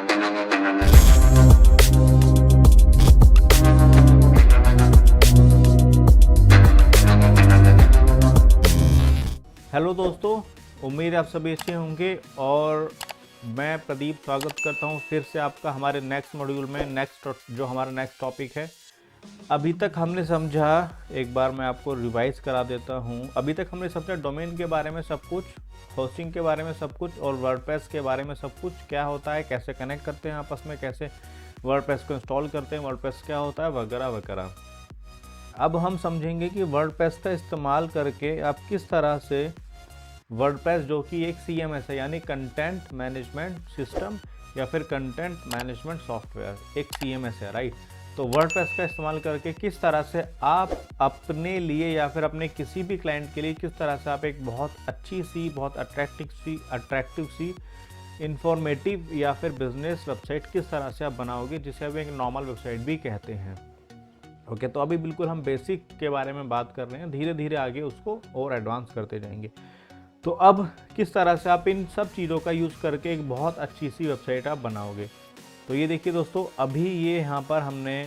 Hello दोस्तों, उम्मीद है आप सभी अच्छे होंगे और मैं प्रदीप स्वागत करता हूं फिर से आपका हमारे नेक्स्ट मॉड्यूल में। जो हमारा नेक्स्ट टॉपिक है, अभी तक हमने समझा, एक बार मैं आपको रिवाइज करा देता हूं। अभी तक हमने समझा डोमेन के बारे में सब कुछ, होस्टिंग के बारे में सब कुछ और वर्डप्रेस के बारे में सब कुछ, क्या होता है, कैसे कनेक्ट करते हैं आपस में, कैसे वर्डप्रेस को इंस्टॉल करते हैं, वर्डप्रेस क्या होता है, वगैरह वगैरह। अब हम समझेंगे कि वर्डप्रेस का इस्तेमाल करके आप किस तरह से वर्डप्रेस, जो कि एक CMS है यानी कंटेंट मैनेजमेंट सिस्टम या फिर कंटेंट मैनेजमेंट सॉफ्टवेयर, एक CMS है, राइट। तो वर्डप्रेस का इस्तेमाल करके किस तरह से आप अपने लिए या फिर अपने किसी भी क्लाइंट के लिए किस तरह से आप एक बहुत अच्छी सी, बहुत अट्रैक्टिव सी इंफॉर्मेटिव या फिर बिजनेस वेबसाइट किस तरह से आप बनाओगे, जिसे आप एक नॉर्मल वेबसाइट भी कहते हैं। ओके, तो अभी बिल्कुल हम बेसिक के बारे में बात कर रहे हैं, धीरे धीरे आगे उसको और एडवांस करते जाएंगे। तो अब किस तरह से आप इन सब चीज़ों का यूज़ करके एक बहुत अच्छी सी वेबसाइट आप बनाओगे। तो ये देखिए दोस्तों, अभी ये यहाँ पर हमने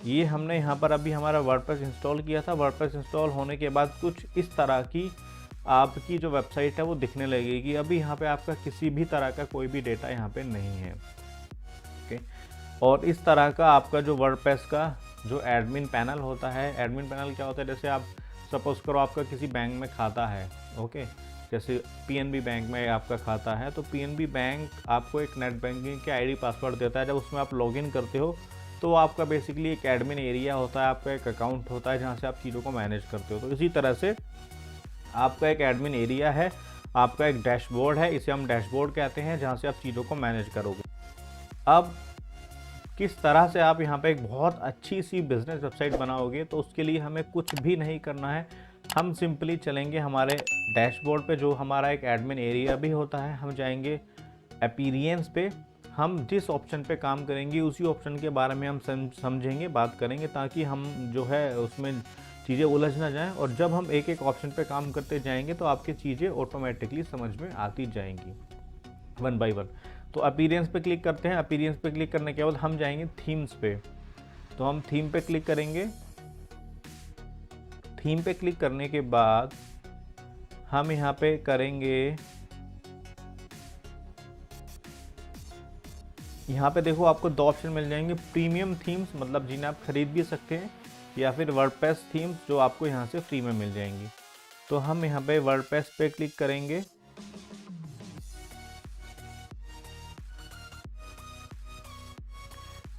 यहाँ पर अभी हमारा वर्डप्रेस इंस्टॉल किया था। वर्डप्रेस इंस्टॉल होने के बाद कुछ इस तरह की आपकी जो वेबसाइट है वो दिखने लगेगी। अभी यहाँ पे आपका किसी भी तरह का कोई भी डेटा यहाँ पे नहीं है। ओके, और इस तरह का आपका जो वर्डप्रेस का जो एडमिन पैनल होता है, एडमिन पैनल क्या होता है, जैसे आप सपोज करो आपका किसी बैंक में खाता है, ओके, जैसे PNB बैंक में आपका खाता है, तो PNB बैंक आपको एक नेट बैंकिंग के ID पासवर्ड देता है। जब उसमें आप लॉगिन करते हो तो आपका बेसिकली एक एडमिन एरिया होता है, आपका एक अकाउंट होता है जहाँ से आप चीज़ों को मैनेज करते हो। तो इसी तरह से आपका एक एडमिन एरिया है, आपका एक डैशबोर्ड है, इसे हम डैशबोर्ड कहते हैं, जहाँ से आप चीज़ों को मैनेज करोगे। अब किस तरह से आप यहाँ पे एक बहुत अच्छी सी बिज़नेस वेबसाइट बनाओगे, तो उसके लिए हमें कुछ भी नहीं करना है। हम सिंपली चलेंगे हमारे डैशबोर्ड पे, जो हमारा एक एडमिन एरिया भी होता है। हम जाएंगे अपीयरेंस पे, हम जिस ऑप्शन पे काम करेंगे उसी ऑप्शन के बारे में हम समझेंगे, बात करेंगे, ताकि हम जो है उसमें चीज़ें उलझ ना जाएँ। और जब हम एक एक ऑप्शन पे काम करते जाएंगे तो आपकी चीज़ें ऑटोमेटिकली समझ में आती जाएंगी वन बाई वन। तो अपीयरेंस पे क्लिक करते हैं। अपीयरेंस पे क्लिक करने के बाद हम जाएंगे थीम्स पे। तो हम थीम पे क्लिक करेंगे। थीम पे क्लिक करने के बाद हम यहाँ पे करेंगे, यहाँ पे देखो आपको 2 ऑप्शन मिल जाएंगे, प्रीमियम थीम्स, मतलब जिन्हें आप खरीद भी सकते हैं, या फिर वर्डप्रेस थीम्स जो आपको यहाँ से फ्री में मिल जाएंगी। तो हम यहाँ पे वर्डप्रेस पे क्लिक करेंगे।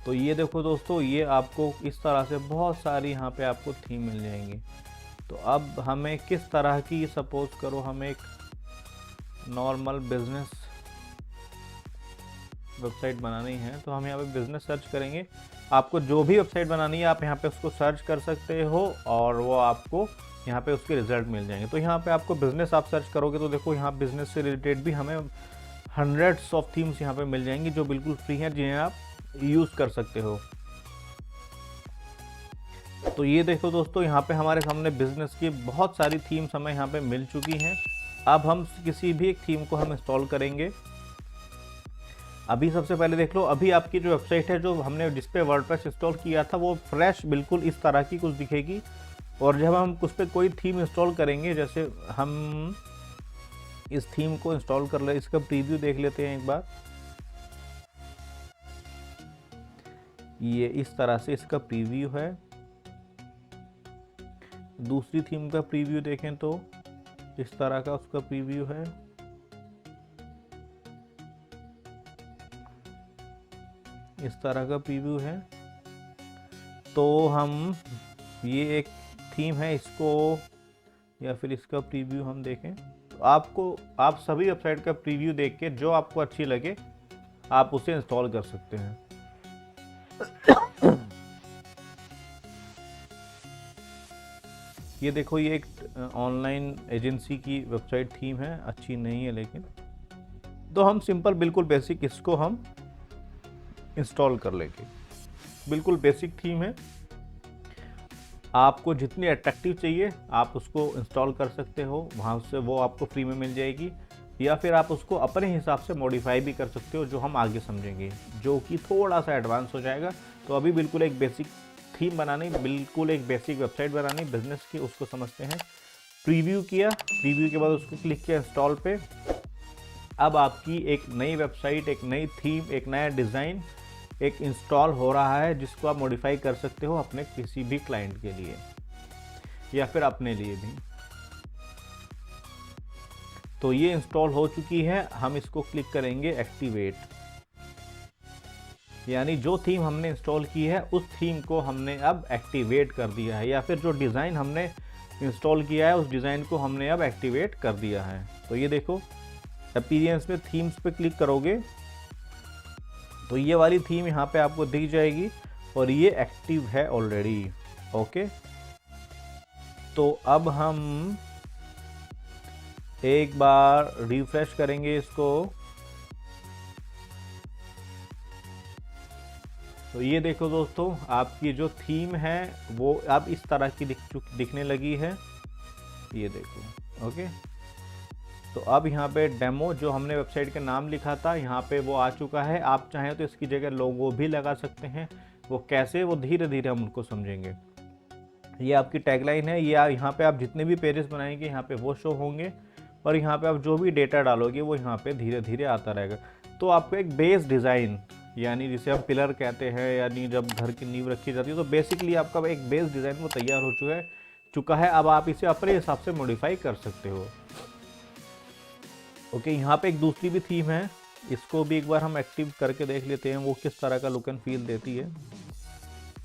तो ये देखो दोस्तों, ये आपको इस तरह से बहुत सारी यहाँ पे आपको थीम मिल जाएंगी। तो अब हमें किस तरह की, सपोज करो हमें एक नॉर्मल बिजनेस वेबसाइट बनानी है, तो हम यहाँ पे बिजनेस सर्च करेंगे। आपको जो भी वेबसाइट बनानी है आप यहाँ पे उसको सर्च कर सकते हो और वो आपको यहाँ पे उसके रिजल्ट मिल जाएंगे। तो यहाँ पे आपको बिजनेस आप सर्च करोगे तो देखो यहाँ बिजनेस से रिलेटेड भी हमें हंड्रेड्स ऑफ थीम्स यहाँ पे मिल जाएंगी, जो बिल्कुल फ्री हैं, जिन्हें आप यूज़ कर सकते हो। तो ये देखो दोस्तों, यहाँ पे हमारे सामने बिजनेस की बहुत सारी थीम्स हमें यहाँ पे मिल चुकी हैं। अब हम किसी भी एक थीम को हम इंस्टॉल करेंगे। अभी सबसे पहले देख लो, अभी आपकी जो वेबसाइट है, जो हमने जिस पे वर्डप्रेस इंस्टॉल किया था, वो फ्रेश बिल्कुल इस तरह की कुछ दिखेगी। और जब हम उस पर कोई थीम इंस्टॉल करेंगे, जैसे हम इस थीम को इंस्टॉल कर ले, इसका प्रीव्यू देख लेते हैं एक बार। ये इस तरह से इसका प्रीव्यू है। दूसरी थीम का प्रीव्यू देखें तो इस तरह का उसका प्रीव्यू है। इस तरह का प्रीव्यू है। तो हम ये एक थीम है, इसको या फिर इसका प्रीव्यू हम देखें तो आप सभी वेबसाइट का प्रीव्यू देख के जो आपको अच्छी लगे आप उसे इंस्टॉल कर सकते हैं। ये देखो, ये एक ऑनलाइन एजेंसी की वेबसाइट थीम है, अच्छी नहीं है लेकिन। तो हम सिंपल बिल्कुल बेसिक इसको हम इंस्टॉल कर लेंगे। बिल्कुल बेसिक थीम है, आपको जितनी अट्रैक्टिव चाहिए आप उसको इंस्टॉल कर सकते हो, वहाँ से वो आपको फ्री में मिल जाएगी। या फिर आप उसको अपने हिसाब से मॉडिफाई भी कर सकते हो, जो हम आगे समझेंगे, जो कि थोड़ा सा एडवांस हो जाएगा। तो अभी बिल्कुल एक बेसिक थीम बनानी, बिल्कुल एक बेसिक वेबसाइट बनानी बिजनेस की, उसको समझते हैं। प्रीव्यू किया, प्रीव्यू के बाद उसको क्लिक किया इंस्टॉल पे। अब आपकी एक नई वेबसाइट, एक नई थीम, एक नया डिज़ाइन एक इंस्टॉल हो रहा है, जिसको आप मॉडिफाई कर सकते हो अपने किसी भी क्लाइंट के लिए या फिर अपने लिए भी। तो ये इंस्टॉल हो चुकी है, हम इसको क्लिक करेंगे एक्टिवेट। यानी जो थीम हमने इंस्टॉल की है उस थीम को हमने अब एक्टिवेट कर दिया है, या फिर जो डिज़ाइन हमने इंस्टॉल किया है उस डिज़ाइन को हमने अब एक्टिवेट कर दिया है। तो ये देखो, अपीयरेंस में थीम्स पे क्लिक करोगे तो ये वाली थीम यहाँ पे आपको दिख जाएगी और ये एक्टिव है ऑलरेडी। ओके, तो अब हम एक बार रिफ्रेश करेंगे इसको। तो ये देखो दोस्तों, आपकी जो थीम है वो अब इस तरह की दिखने लगी है, ये देखो। ओके, तो अब यहाँ पे डेमो जो हमने वेबसाइट का नाम लिखा था यहाँ पे वो आ चुका है। आप चाहें तो इसकी जगह लोगो भी लगा सकते हैं, वो कैसे, वो धीरे धीरे हम उनको समझेंगे। ये आपकी टैगलाइन है, ये यहाँ पे आप जितने भी पेजेस बनाएंगे यहाँ पे वो शो होंगे, और यहाँ पे आप जो भी डेटा डालोगे वो यहाँ पे धीरे धीरे आता रहेगा। तो आपको एक बेस डिज़ाइन, यानी जिसे हम पिलर कहते हैं, यानी जब घर की नींव रखी जाती है, तो बेसिकली आपका एक बेस डिज़ाइन वो तैयार हो चुका है। अब आप इसे अपने हिसाब से मॉडिफाई कर सकते हो। ओके, यहाँ पे एक दूसरी भी थीम है, इसको भी एक बार हम एक्टिव करके देख लेते हैं वो किस तरह का लुक एंड फील देती है।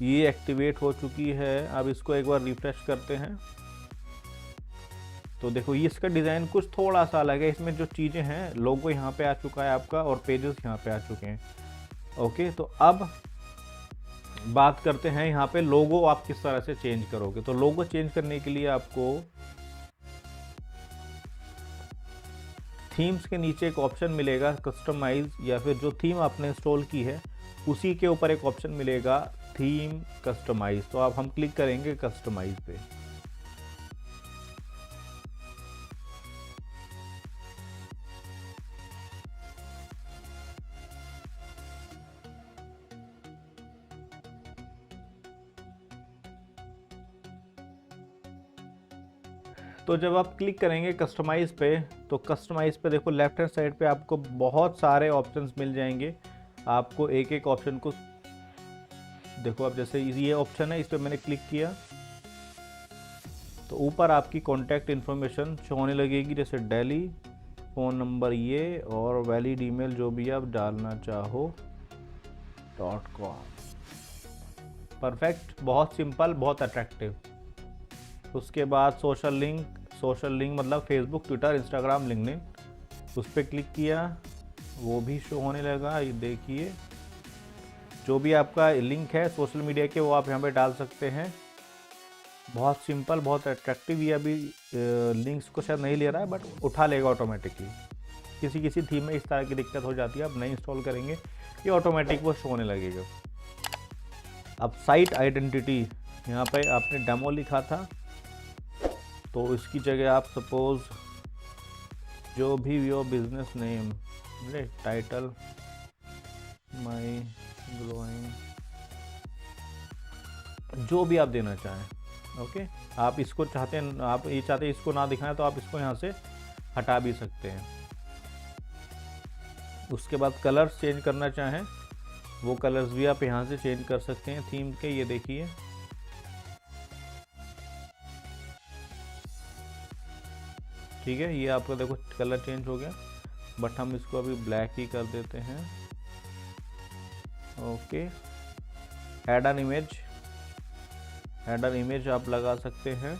ये एक्टिवेट हो चुकी है, अब इसको एक बार रिफ्रेश करते हैं। तो देखो, ये इसका डिज़ाइन कुछ थोड़ा सा अलग है, इसमें जो चीज़ें हैं, लोगो यहाँ पे आ चुका है आपका और पेजेस यहाँ पे आ चुके हैं। ओके, तो अब बात करते हैं यहाँ पे लोगो आप किस तरह से चेंज करोगे। तो लोगो चेंज करने के लिए आपको थीम्स के नीचे एक ऑप्शन मिलेगा कस्टमाइज, या फिर जो थीम आपने इंस्टॉल की है उसी के ऊपर एक ऑप्शन मिलेगा थीम कस्टमाइज। तो आप हम क्लिक करेंगे कस्टमाइज पे। तो जब आप क्लिक करेंगे कस्टमाइज़ पे, तो कस्टमाइज़ पे देखो लेफ्ट हैंड साइड पे आपको बहुत सारे ऑप्शंस मिल जाएंगे। आपको एक एक ऑप्शन को देखो, अब जैसे ये ऑप्शन है, इस पर मैंने क्लिक किया तो ऊपर आपकी कॉन्टैक्ट इन्फॉर्मेशन शो होने लगेगी, जैसे दिल्ली, फ़ोन नंबर ये, और वैलिड ईमेल जो भी आप डालना चाहो .com। परफेक्ट, बहुत सिंपल, बहुत अट्रैक्टिव। उसके बाद सोशल लिंक मतलब फेसबुक, ट्विटर, इंस्टाग्राम, लिंक्डइन, उस पर क्लिक किया, वो भी शो होने लगा। ये देखिए, जो भी आपका लिंक है सोशल मीडिया के वो आप यहाँ पे डाल सकते हैं। बहुत सिंपल, बहुत अट्रैक्टिव। ये अभी लिंक्स को शायद नहीं ले रहा है, बट उठा लेगा ऑटोमेटिकली। किसी किसी थीम में इस तरह की दिक्कत हो जाती है, आप नहीं इंस्टॉल करेंगे ये ऑटोमेटिक वो शो होने लगेगा। अब साइट आइडेंटिटी, यहाँ पे आपने डेमो लिखा था तो इसकी जगह आप सपोज जो भी your business name, title, my growing, जो भी आप देना चाहें। ओके, आप इसको चाहते हैं, आप ये चाहते हैं इसको ना दिखाएं तो आप इसको यहाँ से हटा भी सकते हैं। उसके बाद कलर्स चेंज करना चाहें वो कलर्स भी आप यहाँ से चेंज कर सकते हैं थीम के। ये देखिए, ठीक है, ये आपका देखो कलर चेंज हो गया, बट हम इसको अभी ब्लैक ही कर देते हैं। ओके, ऐड एन इमेज आप लगा सकते हैं।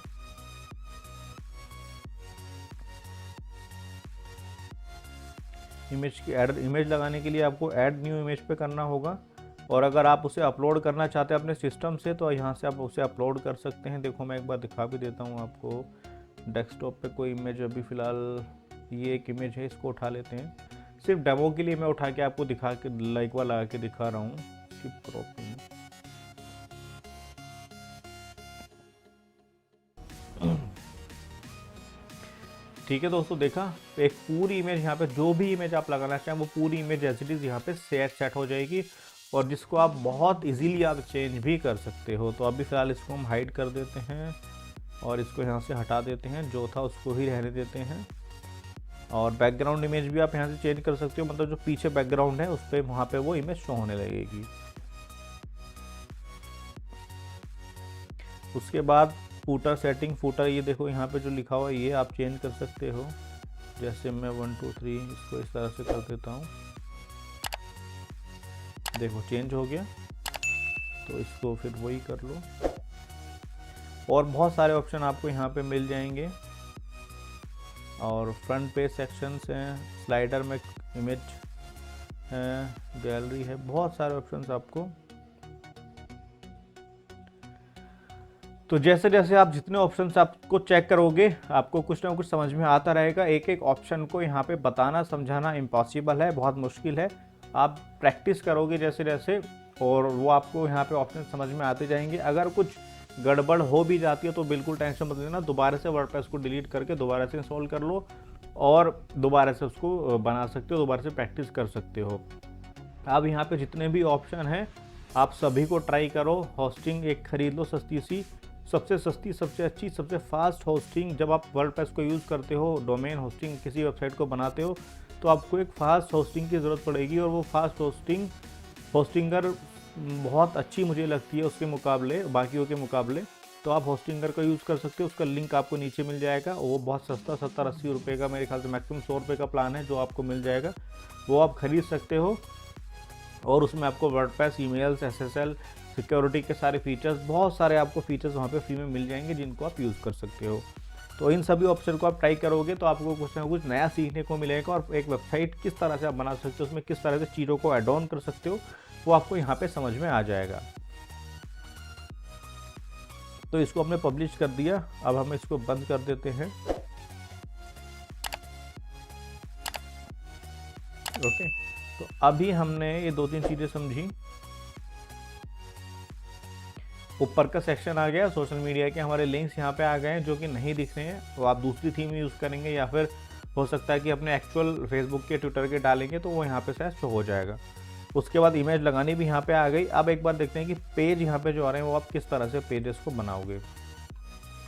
इमेज लगाने के लिए आपको ऐड न्यू इमेज पे करना होगा, और अगर आप उसे अपलोड करना चाहते हैं अपने सिस्टम से तो यहाँ से आप उसे अपलोड कर सकते हैं। देखो, मैं एक बार दिखा भी देता हूँ आपको। डेस्कटॉप पे कोई इमेज अभी फ़िलहाल ये एक इमेज है, इसको उठा लेते हैं। सिर्फ डेमो के लिए मैं उठा के आपको दिखा के लाइक वाला लगा के दिखा रहा हूँ। ठीक है दोस्तों, देखा एक पूरी इमेज यहाँ पे जो भी इमेज आप लगाना चाहें वो पूरी इमेज एज इट इज़ यहाँ पे सेट हो जाएगी, और जिसको आप बहुत इजीली आप चेंज भी कर सकते हो। तो अभी फ़िलहाल इसको हम हाइड कर देते हैं और इसको यहाँ से हटा देते हैं, जो था उसको ही रहने देते हैं। और बैकग्राउंड इमेज भी आप यहाँ से चेंज कर सकते हो, मतलब जो पीछे बैकग्राउंड है उस पर वहाँ पे वो इमेज शो होने लगेगी। उसके बाद फूटर सेटिंग, फूटर ये देखो यहाँ पे जो लिखा हुआ है ये आप चेंज कर सकते हो। जैसे मैं 1 2 3 इसको इस तरह से कर देता हूँ, देखो चेंज हो गया। तो इसको फिर वही कर लो, और बहुत सारे ऑप्शन आपको यहाँ पे मिल जाएंगे। और फ्रंट पेज सेक्शंस हैं, स्लाइडर में इमेज है, गैलरी है, बहुत सारे ऑप्शंस आपको। तो जैसे जैसे आप जितने ऑप्शंस आपको चेक करोगे आपको कुछ ना कुछ समझ में आता रहेगा। एक एक ऑप्शन को यहाँ पे बताना समझाना इम्पॉसिबल है, बहुत मुश्किल है। आप प्रैक्टिस करोगे जैसे जैसे, और वो आपको यहाँ पे ऑप्शन समझ में आते जाएंगे। अगर कुछ गड़बड़ हो भी जाती है तो बिल्कुल टेंशन मत लेना, दोबारा से वर्डप्रेस को डिलीट करके दोबारा से इंस्टॉल कर लो और दोबारा से उसको बना सकते हो, दोबारा से प्रैक्टिस कर सकते हो। अब यहाँ पे जितने भी ऑप्शन हैं आप सभी को ट्राई करो। होस्टिंग एक खरीद लो सस्ती सी, सबसे सस्ती, सबसे अच्छी, सबसे फास्ट होस्टिंग। जब आप वर्डप्रेस को यूज़ करते हो, डोमेन होस्टिंग किसी वेबसाइट को बनाते हो, तो आपको एक फ़ास्ट होस्टिंग की ज़रूरत पड़ेगी, और वो फास्ट होस्टिंगर बहुत अच्छी मुझे लगती है उसके मुकाबले, बाकियों के मुकाबले। तो आप होस्टिंगर का यूज़ कर सकते हो, उसका लिंक आपको नीचे मिल जाएगा। वो बहुत सस्ता 70-80 रुपये का, मेरे ख्याल से मैक्सिमम 100 रुपये का प्लान है जो आपको मिल जाएगा, वो आप खरीद सकते हो। और उसमें आपको वर्डप्रेस, ईमेल्स, SSL, सिक्योरिटी के सारे फीचर्स, बहुत सारे आपको फीचर्स वहाँ पे फ्री में मिल जाएंगे जिनको आप यूज़ कर सकते हो। तो इन सभी ऑप्शन को आप ट्राई करोगे तो आपको कुछ ना कुछ नया सीखने को मिलेगा, और एक वेबसाइट किस तरह से आप बना सकते हो, उसमें किस तरह से चीज़ों को ऐड ऑन कर सकते हो, वो आपको यहाँ पे समझ में आ जाएगा। तो इसको हमने पब्लिश कर दिया, अब हम इसको बंद कर देते हैं। ओके, तो अभी हमने ये 2-3 चीज़ें समझी। ऊपर का सेक्शन आ गया, सोशल मीडिया के हमारे लिंक्स यहाँ पे आ गए हैं जो कि नहीं दिख रहे हैं, तो आप दूसरी थीम यूज़ करेंगे, या फिर हो सकता है कि अपने एक्चुअल फेसबुक के, ट्विटर के डालेंगे तो वो यहाँ पे शायद शो हो जाएगा। उसके बाद इमेज लगानी भी यहाँ पे आ गई। अब एक बार देखते हैं कि पेज यहाँ पे जो आ रहे हैं वो आप किस तरह से पेजेस को बनाओगे।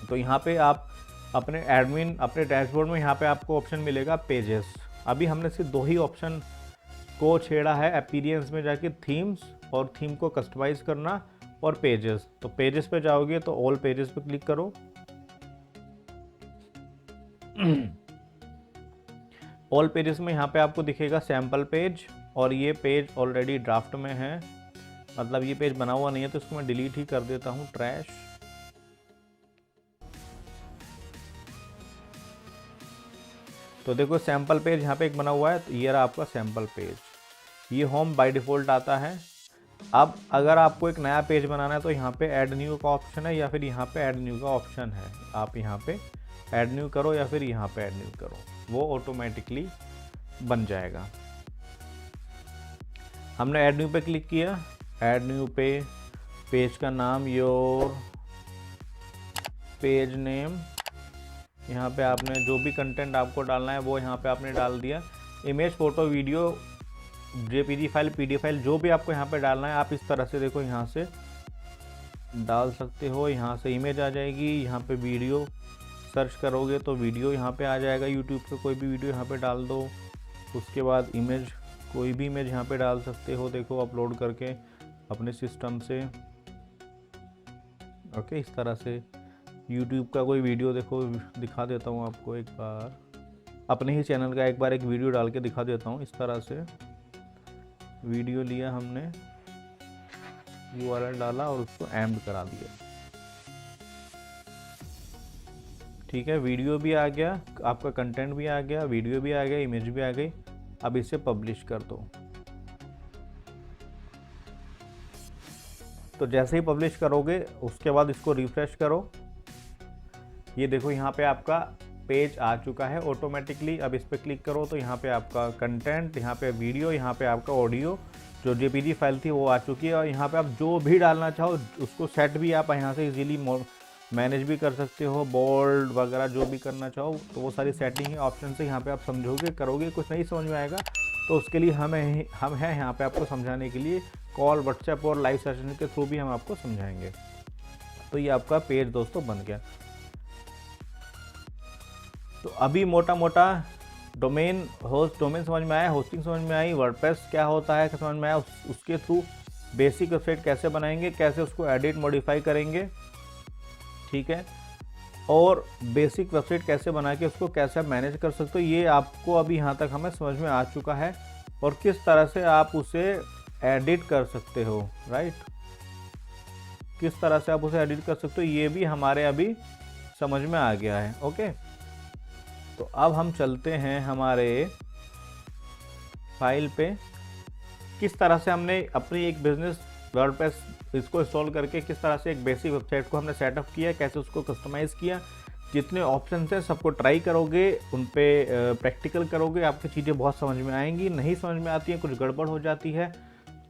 तो यहाँ पे आप अपने एडमिन, अपने डैशबोर्ड में यहाँ पे आपको ऑप्शन मिलेगा पेजेस। अभी हमने सिर्फ 2 ही ऑप्शन को छेड़ा है, अपीयरेंस में जाके थीम्स और थीम को कस्टमाइज़ करना, और पेजेस। तो पेजेस पे जाओगे तो ऑल पेजेस पे क्लिक करो। ऑल पेजेस में यहाँ पे आपको दिखेगा सैम्पल पेज, और ये पेज ऑलरेडी ड्राफ्ट में है, मतलब ये पेज बना हुआ नहीं है, तो इसको मैं डिलीट ही कर देता हूँ, ट्रैश। तो देखो सैम्पल पेज यहाँ पे एक बना हुआ है, तो ये रहा आपका सैम्पल पेज। ये होम बाय डिफ़ॉल्ट आता है। अब अगर आपको एक नया पेज बनाना है तो यहाँ पे ऐड न्यू का ऑप्शन है, या फिर यहाँ पे ऐड न्यू का ऑप्शन है। आप यहाँ पे ऐड न्यू करो या फिर यहाँ पे ऐड न्यू करो, वो ऑटोमेटिकली बन जाएगा। हमने ऐड न्यू पे क्लिक किया। ऐड न्यू पे पेज का नाम, योर पेज नेम, यहाँ पे आपने जो भी कंटेंट आपको डालना है वो यहाँ पे आपने डाल दिया। Image, photo, video, JPG file, PDF file, जो भी आपको यहाँ पे डालना है आप इस तरह से देखो यहाँ से डाल सकते हो। यहाँ से इमेज आ जाएगी, यहाँ पे वीडियो सर्च करोगे तो वीडियो यहाँ पे आ जाएगा, यूट्यूब पे कोई भी वीडियो यहाँ पे डाल दो। उसके बाद इमेज, कोई भी इमेज यहाँ पे डाल सकते हो, देखो अपलोड करके अपने सिस्टम से। ओके, इस तरह से यूट्यूब का कोई वीडियो देखो, दिखा देता हूँ आपको एक बार, अपने ही चैनल का एक बार एक वीडियो डाल के दिखा देता हूँ। इस तरह से वीडियो लिया हमने, URL डाला और उसको एम्ड करा दिया। ठीक है, वीडियो भी आ गया, आपका कंटेंट भी आ गया, वीडियो भी आ गया, इमेज भी आ गई। अब इसे पब्लिश कर दो। तो जैसे ही पब्लिश करोगे उसके बाद इसको रिफ्रेश करो। ये देखो यहाँ पे आपका पेज आ चुका है ऑटोमेटिकली। अब इस पर क्लिक करो तो यहाँ पे आपका कंटेंट, यहाँ पे वीडियो, यहाँ पे आपका ऑडियो, जो JPG फाइल थी वो आ चुकी है। और यहाँ पे आप जो भी डालना चाहो उसको सेट भी आप यहाँ से इजीली मैनेज भी कर सकते हो, बोल्ड वगैरह जो भी करना चाहो, तो वो सारी सेटिंग है, ऑप्शन से यहाँ पे आप समझोगे, करोगे। कुछ नहीं समझ में आएगा तो उसके लिए हम हैं यहाँ पे आपको समझाने के लिए। कॉल, व्हाट्सएप और लाइव सेशन के थ्रू भी हम आपको समझाएंगे। तो ये आपका पेज दोस्तों बन गया। तो अभी मोटा मोटा डोमेन समझ में आया, होस्टिंग समझ में आई, वर्डप्रेस क्या होता है समझ में आया, उसके थ्रू बेसिक वेबसाइट कैसे बनाएंगे, कैसे उसको एडिट मॉडिफाई करेंगे, ठीक है, और बेसिक वेबसाइट कैसे बना के उसको कैसे आप मैनेज कर सकते हो, ये आपको अभी यहाँ तक हमें समझ में आ चुका है। और किस तरह से आप उसे एडिट कर सकते हो, राइट, किस तरह से आप उसे एडिट कर सकते हो, ये भी हमारे अभी समझ में आ गया है। ओके, तो अब हम चलते हैं हमारे फाइल पे। किस तरह से हमने अपनी एक बिजनेस वर्डप्रेस इसको इंस्टॉल करके किस तरह से एक बेसिक वेबसाइट को हमने सेटअप किया, कैसे उसको कस्टमाइज़ किया, जितने ऑप्शन हैं सबको ट्राई करोगे, उन पे प्रैक्टिकल करोगे, आपकी चीज़ें बहुत समझ में आएंगी। नहीं समझ में आती है, कुछ गड़बड़ हो जाती है,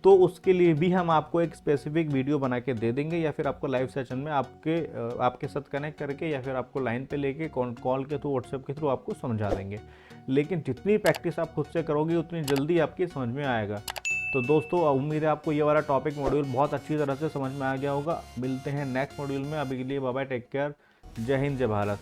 तो उसके लिए भी हम आपको एक स्पेसिफिक वीडियो बना के दे देंगे, या फिर आपको लाइव सेशन में आपके साथ कनेक्ट करके, या फिर आपको लाइन पे लेके कॉल के थ्रू, व्हाट्सएप के थ्रू आपको समझा देंगे। लेकिन जितनी प्रैक्टिस आप खुद से करोगे उतनी जल्दी आपकी समझ में आएगा। तो दोस्तों उम्मीद है आपको ये वाला टॉपिक मॉड्यूल बहुत अच्छी तरह से समझ में आ गया होगा। मिलते हैं नेक्स्ट मॉड्यूल में, अभी के लिए बाय बाय, टेक केयर, जय हिंद, जय भारत।